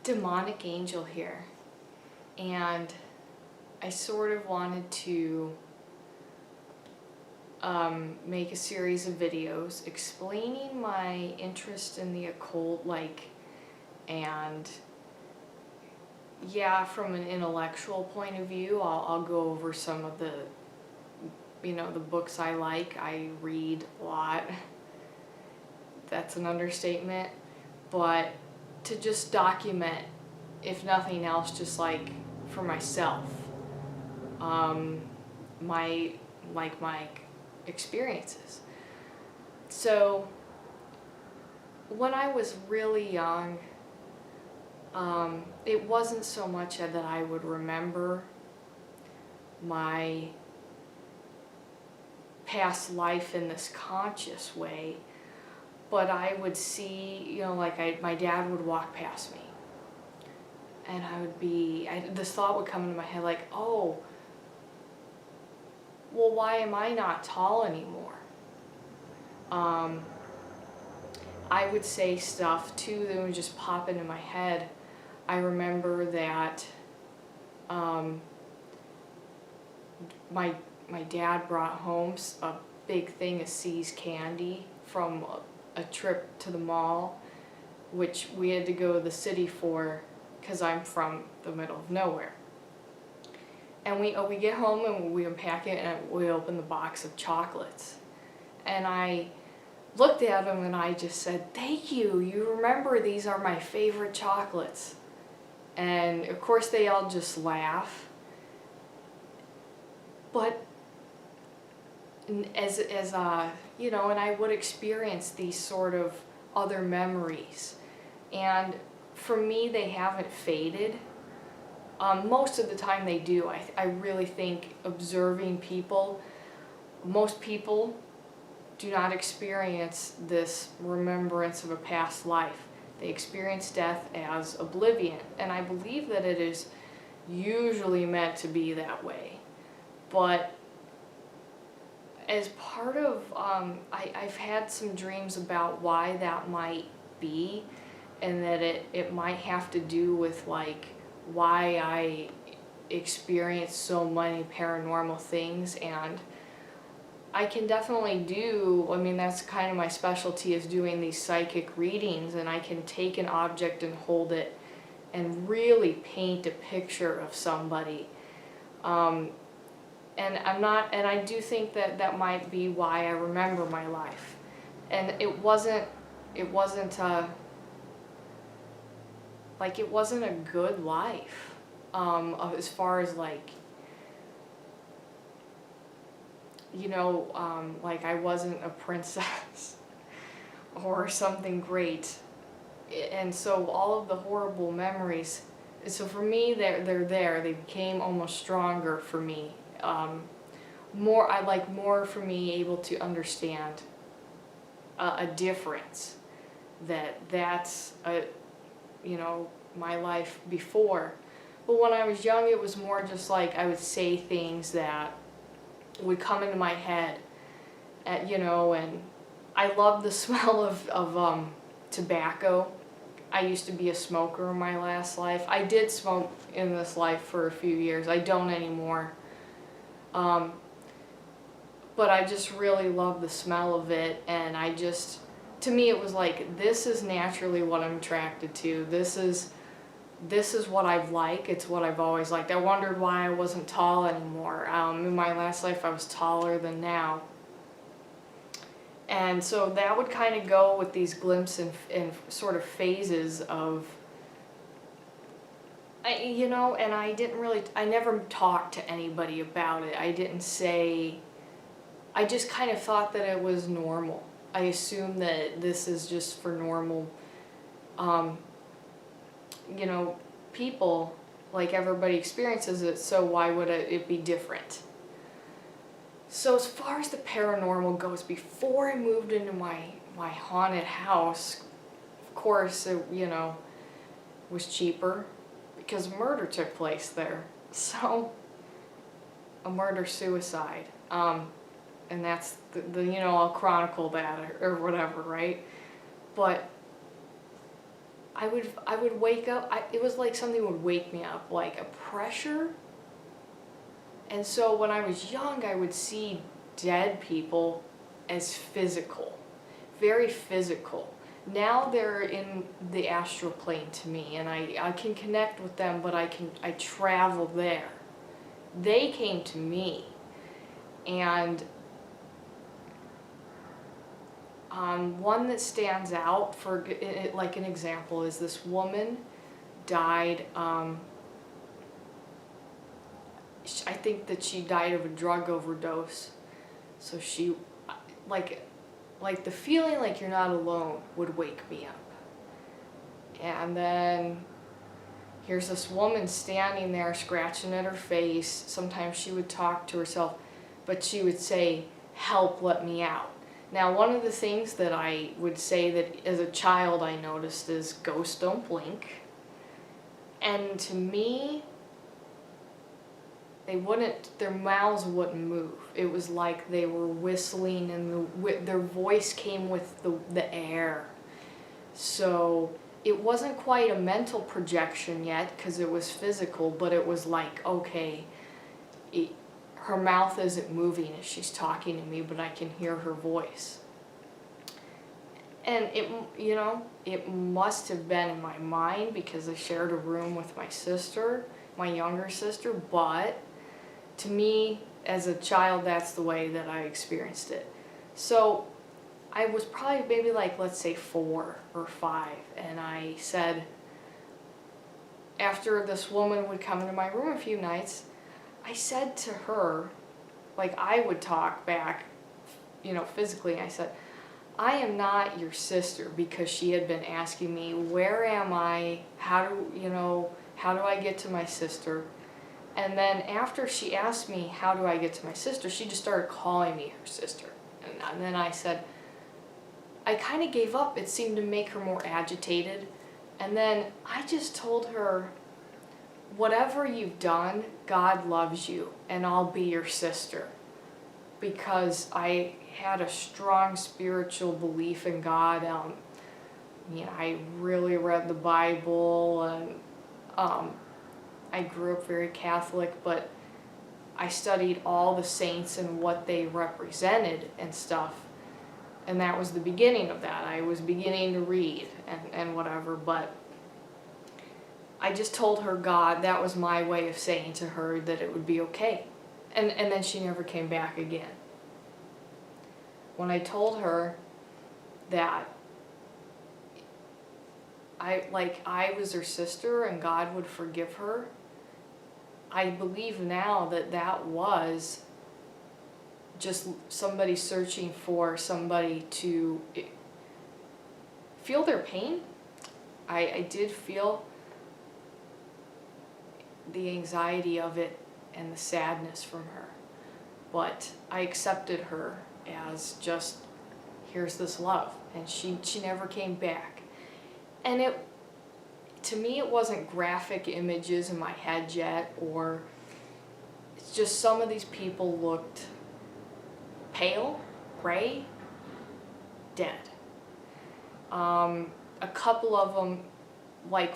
demonic angel here, and I sort of wanted to make a series of videos explaining my interest in the occult, and yeah, from an intellectual point of view, I'll go over some of the, the books I like. I read a lot. That's an understatement. But to just document, if nothing else, just like for myself, my experiences. So when I was really young, it wasn't so much that I would remember my past life in this conscious way, but I would see, my dad would walk past me, and this thought would come into my head like, oh, well, why am I not tall anymore? I would say stuff too that would just pop into my head. I remember that my dad brought home a big thing of C's candy from a trip to the mall, which we had to go to the city for because I'm from the middle of nowhere. And we get home and we unpack it and we open the box of chocolates. And I looked at them and I just said, "Thank you, you remember these are my favorite chocolates." And of course they all just laugh. But as and I would experience these sort of other memories. And for me, they haven't faded. Most of the time they do. I really think observing people, most people do not experience this remembrance of a past life. They experience death as oblivion, and I believe that it is usually meant to be that way. But as part of, I've had some dreams about why that might be, and that it might have to do with why I experience so many paranormal things. And I can definitely that's kind of my specialty, is doing these psychic readings, and I can take an object and hold it and really paint a picture of somebody. And I do think that might be why I remember my life. And it wasn't a good life, as far as I wasn't a princess or something great. And so all of the horrible memories, so for me, they became almost stronger for me. More for me able to understand a difference, that's my life before. But when I was young, it was more just I would say things that would come into my head, and I love the smell of tobacco. I used to be a smoker in my last life. I did smoke in this life for a few years. I don't anymore. But I just really love the smell of it, and to me it was this is naturally what I'm attracted to. This is what I've liked. It's what I've always liked. I wondered why I wasn't tall anymore. In my last life I was taller than now. And so that would kind of go with these glimpses and sort of phases of, and I never talked to anybody about it. I just kind of thought that it was normal. I assumed that this is just for normal, people, everybody experiences it, so why would it be different? So as far as the paranormal goes, before I moved into my haunted house, of course, it, was cheaper because murder took place there. So, a murder-suicide. And that's, I'll chronicle that or whatever, right? But I would wake up, it was like something would wake me up, like a pressure. And so when I was young, I would see dead people as physical, very physical. Now they're in the astral plane to me, and I can connect with them, but I travel there. They came to me, and one that stands out for like an example is this woman died. I think that she died of a drug overdose. So she, like the feeling like you're not alone would wake me up. And then here's this woman standing there scratching at her face. Sometimes she would talk to herself, but she would say, "Help, let me out." Now, one of the things that I would say that as a child I noticed is ghosts don't blink. And to me, their mouths wouldn't move. It was like they were whistling, and their voice came with the air. So it wasn't quite a mental projection yet, because it was physical, but it was like, okay, her mouth isn't moving as she's talking to me, but I can hear her voice. And it must have been in my mind, because I shared a room with my sister, my younger sister, but to me, as a child, that's the way that I experienced it. So I was probably maybe like, let's say 4 or 5, and I said, after this woman would come into my room a few nights, I said to her, like I would talk back, physically, I said, "I am not your sister," because she had been asking me, where am I? How do I get to my sister? And then after she asked me, how do I get to my sister, she just started calling me her sister. And then I said, I kind of gave up. It seemed to make her more agitated. And then I just told her, whatever you've done, God loves you, and I'll be your sister. Because I had a strong spiritual belief in God. I really read the Bible, and I grew up very Catholic, but I studied all the saints and what they represented and stuff. And that was the beginning of that. I was beginning to read and whatever, but I just told her God, that was my way of saying to her that it would be okay. And then she never came back again. When I told her that I was her sister and God would forgive her, I believe now that was just somebody searching for somebody to feel their pain. I did feel the anxiety of it and the sadness from her, but I accepted her as just, here's this love, and she never came back. And to me, it wasn't graphic images in my head yet, or it's just some of these people looked pale, gray, dead. A couple of them, like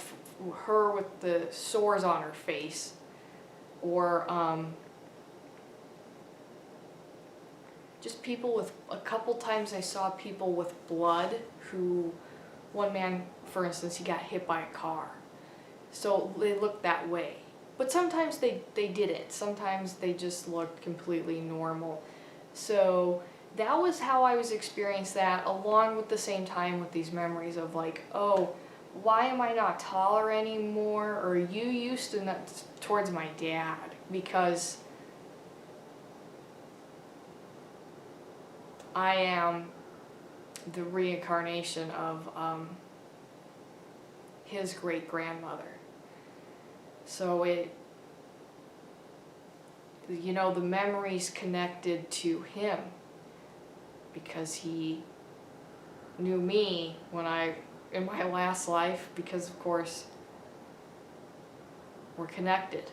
her with the sores on her face, or just people with, a couple times I saw people with blood who, one man, for instance, he got hit by a car. So they looked that way. But sometimes they didn't. Sometimes they just looked completely normal. So that was how I was experiencing that, along with the same time with these memories of like, oh, why am I not taller anymore? Or you used to not, towards my dad, because I am the reincarnation of his great-grandmother. So the memories connected to him, because he knew me in my last life, because of course we're connected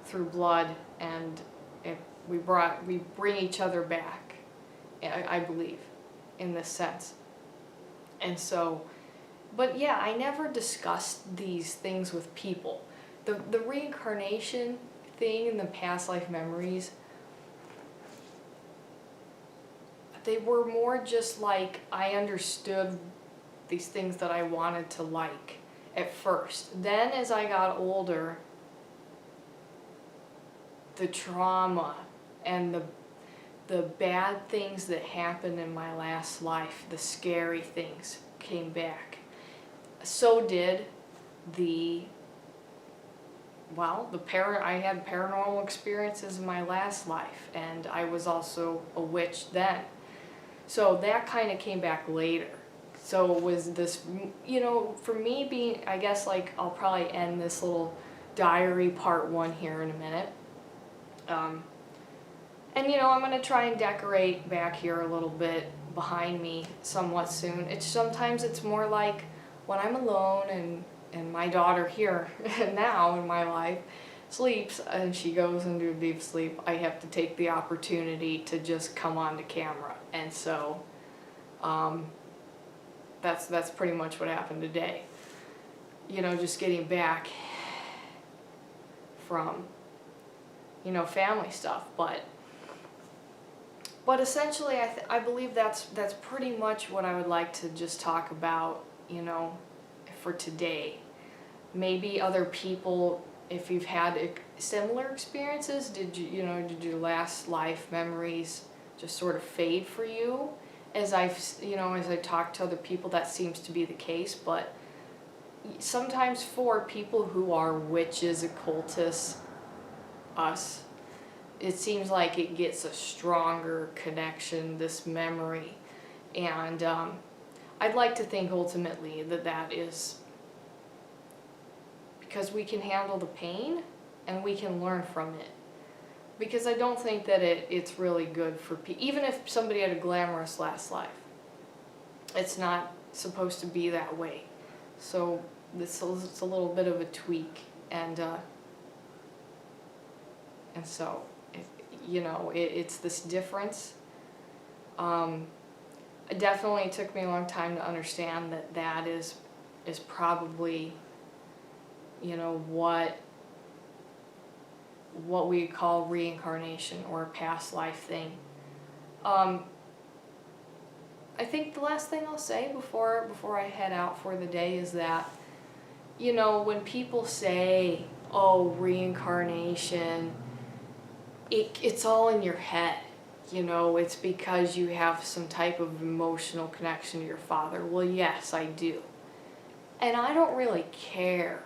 through blood, and we bring each other back, I believe, in this sense. And so, but yeah, I never discussed these things with people. The reincarnation thing and the past life memories, they were more just like I understood these things that I wanted to like at first. Then as I got older, the trauma and the bad things that happened in my last life, the scary things came back. So did I had paranormal experiences in my last life, and I was also a witch then. So that kind of came back later. So it was this, for me being, I guess like I'll probably end this little diary part 1 here in a minute. And I'm going to try and decorate back here a little bit behind me somewhat soon. Sometimes it's more like when I'm alone and my daughter here now in my life sleeps and she goes into a deep sleep, I have to take the opportunity to just come onto camera. And so that's pretty much what happened today. Just getting back from family stuff, but essentially I believe that's pretty much what I would like to just talk about, for today. Maybe other people, if you've had similar experiences, did your last life memories just sort of fade for you? As I talk to other people, that seems to be the case, but sometimes for people who are witches, occultists, us, it seems like it gets a stronger connection, this memory. And I'd like to think ultimately that is because we can handle the pain and we can learn from it. Because I don't think that it's really good for people, even if somebody had a glamorous last life. It's not supposed to be that way. So it's a little bit of a tweak, and so it's this difference. It definitely took me a long time to understand that is probably what we call reincarnation or a past life thing. I think the last thing I'll say before I head out for the day is that when people say, oh, reincarnation, it's all in your head. It's because you have some type of emotional connection to your father. Well, yes, I do. And I don't really care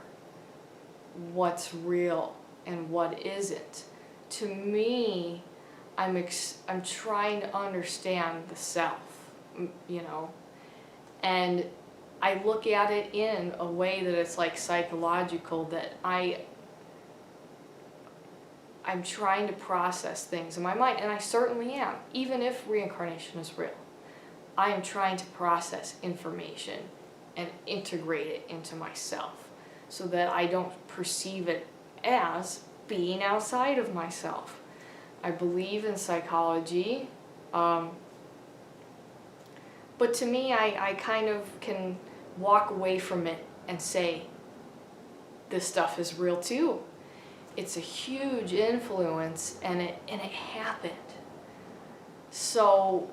what's real and what isn't. To me, I'm trying to understand the self, and I look at it in a way that it's like psychological, that I'm trying to process things in my mind, and I certainly am. Even if reincarnation is real, I am trying to process information and integrate it into myself so that I don't perceive it as being outside of myself. I believe in psychology, but to me, I kind of can walk away from it and say, this stuff is real too. It's a huge influence, and it happened. So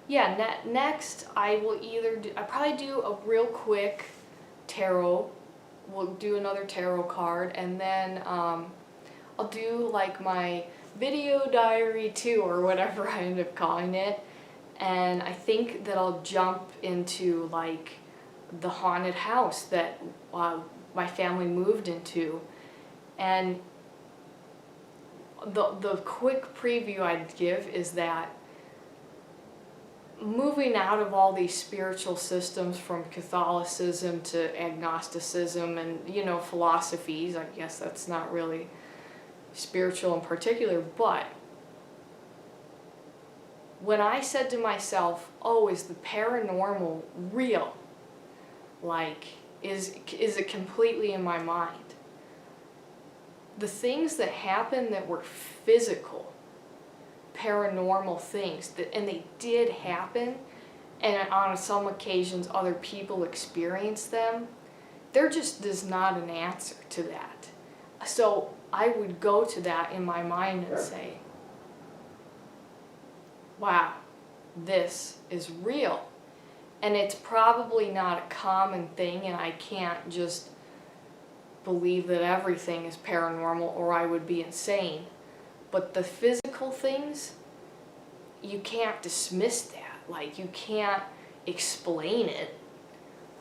yeah. Next, I will I probably do a real quick tarot. We'll do another tarot card, and then I'll do like my video diary 2 or whatever I end up calling it. And I think that I'll jump into like the haunted house that my family moved into. And the quick preview I'd give is that moving out of all these spiritual systems, from Catholicism to agnosticism and philosophies, I guess that's not really spiritual in particular, but when I said to myself, oh, is the paranormal real? Like, is it completely in my mind? The things that happened that were physical, paranormal things, and they did happen, and on some occasions other people experience them, there just is not an answer to that. So I would go to that in my mind and say, wow, this is real. And it's probably not a common thing, and I can't just believe that everything is paranormal or I would be insane. But the physical things, you can't dismiss that. Like, you can't explain it.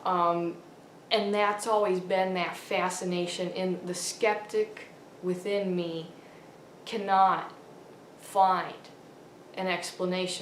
And that's always been that fascination, in the skeptic within me cannot find an explanation